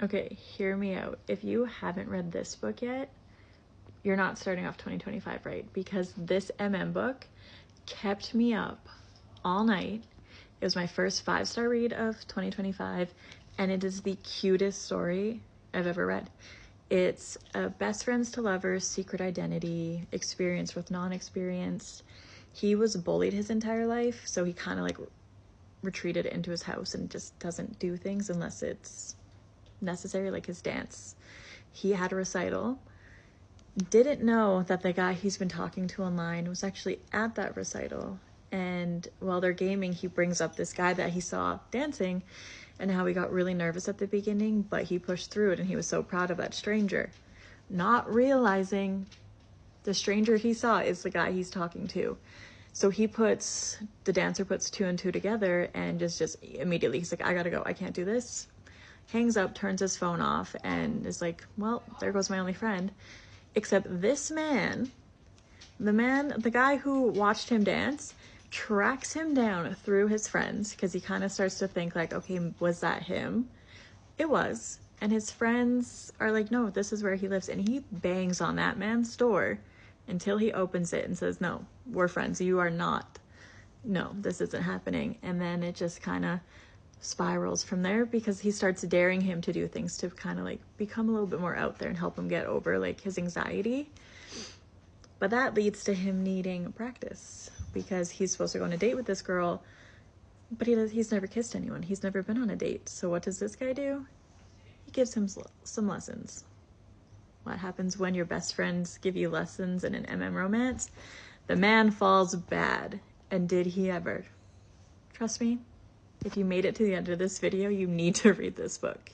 Okay, hear me out. If you haven't read this book yet, you're not starting off 2025 right, because this book kept me up all night. It was my first 5-star read of 2025, and it is the cutest story I've ever read. It's a best friends to lovers, secret identity, experience with non-experience. He was bullied his entire life, so he kind of like retreated into his house and just doesn't do things unless it's necessary, like his dance. He had a recital, didn't know that the guy he's been talking to online was actually at that recital, and while they're gaming, he brings up this guy that he saw dancing and how he got really nervous at the beginning, but he pushed through it and he was so proud of that stranger, not realizing the stranger he saw is the guy he's talking to. So the dancer puts 2 and 2 together and just immediately he's like, I gotta go, I can't do this. Hangs up, turns his phone off, and is like, well, there goes my only friend. Except this man, the guy who watched him dance, tracks him down through his friends, because he kind of starts to think like, okay, was that him? It was. And his friends are like, no, this is where he lives. And he bangs on that man's door until he opens it and says, no, we're friends. You are not. No, this isn't happening. And then it just kind of spirals from there, because he starts daring him to do things to kind of like become a little bit more out there and help him get over like his anxiety. But that leads to him needing practice, because he's supposed to go on a date with this girl, but he's never kissed anyone. He's never been on a date. So what does this guy do? He gives him some lessons. What happens when your best friends give you lessons in an romance? The man falls bad. And did he ever? Trust me, if you made it to the end of this video, you need to read this book.